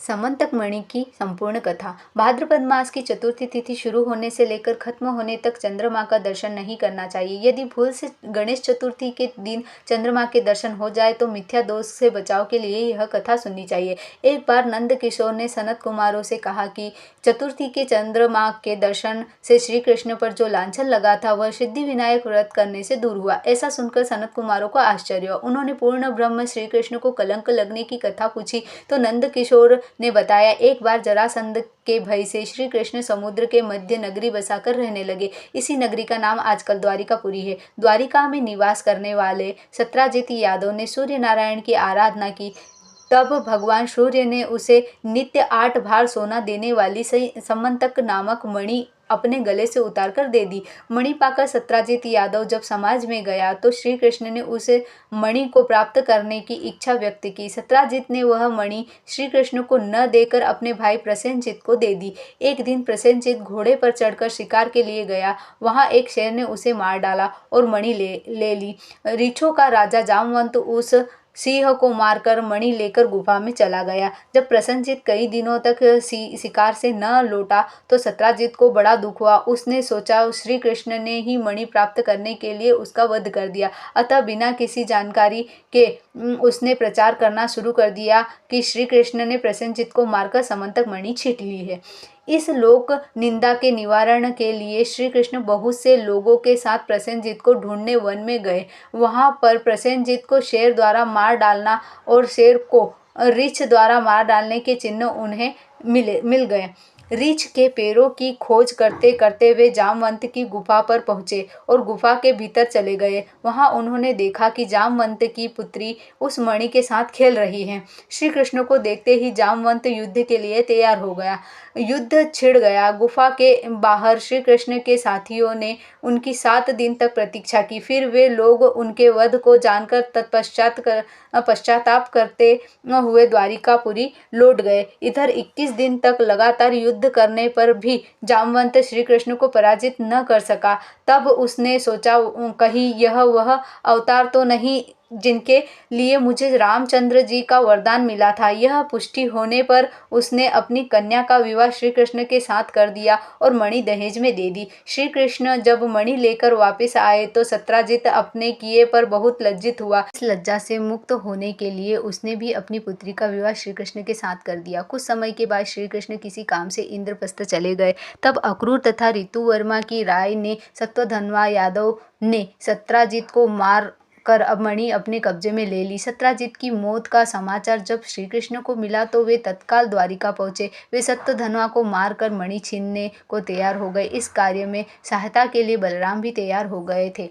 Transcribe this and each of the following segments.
समंतक मणि की संपूर्ण कथा। भाद्रपद मास की चतुर्थी तिथि शुरू होने से लेकर खत्म होने तक चंद्रमा का दर्शन नहीं करना चाहिए। यदि भूल से गणेश चतुर्थी के दिन चंद्रमा के दर्शन हो जाए तो मिथ्या दोष से बचाव के लिए यह कथा सुननी चाहिए। एक बार नंद किशोर ने सनत कुमारों से कहा कि चतुर्थी के चंद्रमा के दर्शन से श्री कृष्ण पर जो लांछन लगा था वह सिद्धि विनायक व्रत करने से दूर हुआ। ऐसा सुनकर सनत कुमारों को आश्चर्य हुआ। उन्होंने पूर्ण ब्रह्म श्री कृष्ण को कलंक लगने की कथा पूछी तो नंद किशोर ने बताया, एक बार जरासंध के भय से श्री कृष्ण समुद्र के मध्य नगरी बसाकर रहने लगे। इसी नगरी का नाम आजकल द्वारिकापुरी है। द्वारिका में निवास करने वाले सत्राजित यादव ने सूर्य नारायण की आराधना की। तब भगवान सूर्य ने उसे नित्य 8 भार सोना देने वाली समंतक नामक मणि अपने गले से उतार कर दे दी। मणि पाकर सत्राजित यादव जब समाज में गया तो श्री कृष्ण ने उसे मणि को प्राप्त करने की इच्छा व्यक्त की। सत्राजित ने वह मणि श्री कृष्ण को न देकर अपने भाई प्रसेनजित को दे दी। एक दिन प्रसेनजित घोड़े पर चढ़कर शिकार के लिए गया। वहां एक शेर ने उसे मार डाला और मणि ले ली। रीछों का राजा जामवंत उस सिंह को मारकर मणि लेकर गुफा में चला गया। जब प्रसेनजित कई दिनों तक शिकार से न लौटा तो सत्राजित को बड़ा दुख हुआ। उसने सोचा श्री कृष्ण ने ही मणि प्राप्त करने के लिए उसका वध कर दिया। अतः बिना किसी जानकारी के उसने प्रचार करना शुरू कर दिया कि श्री कृष्ण ने प्रसेनजित को मारकर समंतक मणि छीन ली है। इस लोक निंदा के निवारण के लिए श्री कृष्ण बहुत से लोगों के साथ प्रसेनजित को ढूंढने वन में गए। वहां पर प्रसेनजित को शेर द्वारा मार डालना और शेर को रीछ द्वारा मार डालने के चिन्ह उन्हें मिल गए। रीछ के पैरों की खोज करते करते वे जामवंत की गुफा पर पहुंचे और गुफा के भीतर चले गए। वहां उन्होंने देखा कि जामवंत की पुत्री उस मणि के साथ खेल रही है। श्री कृष्ण को देखते ही जामवंत युद्ध के लिए तैयार हो गया। युद्ध छिड़ गया। गुफा के बाहर श्री कृष्ण के साथियों ने उनकी 7 दिन तक प्रतीक्षा की। फिर वे लोग उनके वध को जानकर पश्चाताप करते हुए द्वारिकापुरी लौट गए। इधर 21 दिन तक लगातार युद्ध करने पर भी जामवंत श्री कृष्ण को पराजित न कर सका। तब उसने सोचा, कहीं यह वह अवतार तो नहीं जिनके लिए मुझे रामचंद्र जी का वरदान मिला था। यह पुष्टि होने पर उसने अपनी कन्या का विवाह श्री कृष्ण के साथ कर दिया और मणि दहेज में दे दी। श्री कृष्ण जब मणि लेकर वापस आए तो सत्राजित अपने किए पर बहुत लज्जित हुआ। इस लज्जा से मुक्त होने के लिए उसने भी अपनी पुत्री का विवाह श्री कृष्ण के साथ कर दिया। कुछ समय के बाद श्री कृष्ण किसी काम से इंद्रप्रस्थ चले गए। तब अक्रूर तथा ऋतुवर्मा की राय ने सत्वधनवा यादव ने सत्राजित को मार कर अब मणि अपने कब्जे में ले ली। सत्राजित की मौत का समाचार जब श्री कृष्ण को मिला तो वे तत्काल द्वारिका पहुंचे। वे सत्यधनवा को मारकर मणि छीनने को तैयार हो गए। इस कार्य में सहायता के लिए बलराम भी तैयार हो गए थे।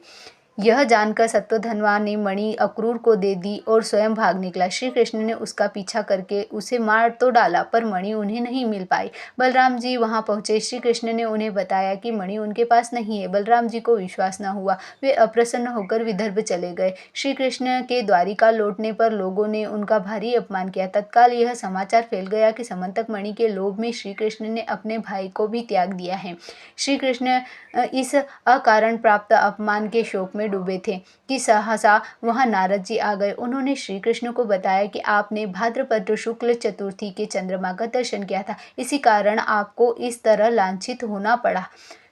यह जानकर सत्यधनवा ने मणि अक्रूर को दे दी और स्वयं भाग निकला। श्री कृष्ण ने उसका पीछा करके उसे मार तो डाला पर मणि उन्हें नहीं मिल पाई। बलराम जी वहां पहुंचे। श्री कृष्ण ने उन्हें बताया कि मणि उनके पास नहीं है। बलराम जी को विश्वास न हुआ। वे अप्रसन्न होकर विदर्भ चले गए। श्री कृष्ण के द्वारिका लौटने पर लोगों ने उनका भारी अपमान किया। तत्काल यह समाचार फैल गया कि समंतक मणि के लोभ में श्री कृष्ण ने अपने भाई को भी त्याग दिया है। श्री कृष्ण इस अकारण प्राप्त अपमान के शोक में डूबे थे कि सहसा वहां नारद जी आ गए। उन्होंने श्री कृष्ण को बताया कि आपने भाद्रपद शुक्ल चतुर्थी के चंद्रमा का दर्शन किया था, इसी कारण आपको इस तरह लांछित होना पड़ा।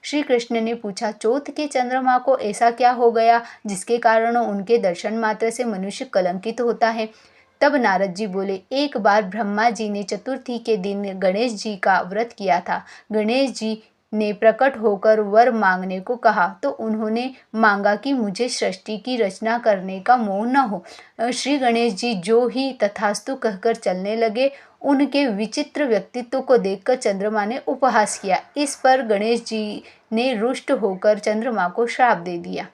श्री कृष्ण ने पूछा, चौथ के चंद्रमा को ऐसा क्या हो गया जिसके कारण उनके दर्शन मात्र से मनुष्य कलंकित होता है। तब नारद जी बोले, एक बार ब्रह्मा जी ने चतुर्थी के दिन गणेश जी का व्रत किया था। गणेश जी ने प्रकट होकर वर मांगने को कहा तो उन्होंने मांगा कि मुझे सृष्टि की रचना करने का मोह न हो। श्री गणेश जी जो ही तथास्तु कहकर चलने लगे। उनके विचित्र व्यक्तित्व को देखकर चंद्रमा ने उपहास किया। इस पर गणेश जी ने रुष्ट होकर चंद्रमा को श्राप दे दिया।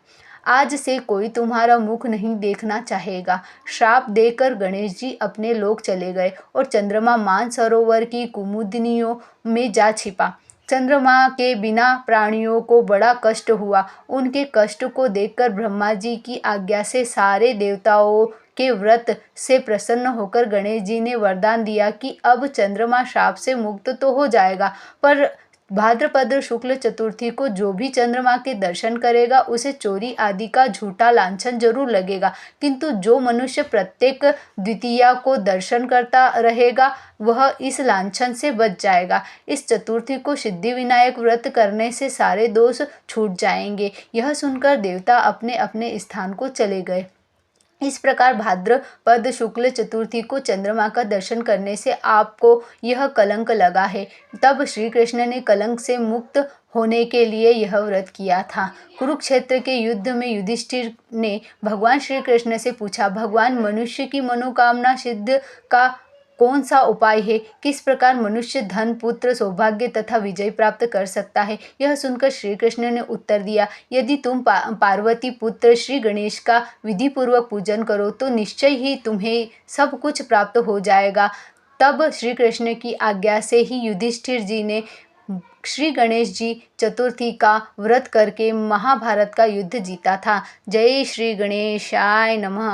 आज से कोई तुम्हारा मुख नहीं देखना चाहेगा। श्राप देकर गणेश जी अपने लोक चले गए और चंद्रमा मानसरोवर की कुमुदनियों में जा छिपा। चंद्रमा के बिना प्राणियों को बड़ा कष्ट हुआ। उनके कष्ट को देखकर ब्रह्मा जी की आज्ञा से सारे देवताओं के व्रत से प्रसन्न होकर गणेश जी ने वरदान दिया कि अब चंद्रमा श्राप से मुक्त तो हो जाएगा, पर भाद्रपद शुक्ल चतुर्थी को जो भी चंद्रमा के दर्शन करेगा उसे चोरी आदि का झूठा लांछन जरूर लगेगा, किंतु जो मनुष्य प्रत्येक द्वितीया को दर्शन करता रहेगा वह इस लांछन से बच जाएगा। इस चतुर्थी को सिद्धि विनायक व्रत करने से सारे दोष छूट जाएंगे। यह सुनकर देवता अपने अपने स्थान को चले गए। इस प्रकार भाद्रपद शुक्ल चतुर्थी को चंद्रमा का दर्शन करने से आपको यह कलंक लगा है। तब श्री कृष्ण ने कलंक से मुक्त होने के लिए यह व्रत किया था। कुरुक्षेत्र के युद्ध में युधिष्ठिर ने भगवान श्री कृष्ण से पूछा, भगवान, मनुष्य की मनोकामना सिद्ध का कौन सा उपाय है? किस प्रकार मनुष्य धन, पुत्र, सौभाग्य तथा विजय प्राप्त कर सकता है? यह सुनकर श्री कृष्ण ने उत्तर दिया, यदि तुम पार्वती पुत्र श्री गणेश का विधि पूर्वक पूजन करो तो निश्चय ही तुम्हें सब कुछ प्राप्त हो जाएगा। तब श्री कृष्ण की आज्ञा से ही युधिष्ठिर जी ने श्री गणेश जी चतुर्थी का व्रत करके महाभारत का युद्ध जीता था। जय श्री गणेशाय नमः।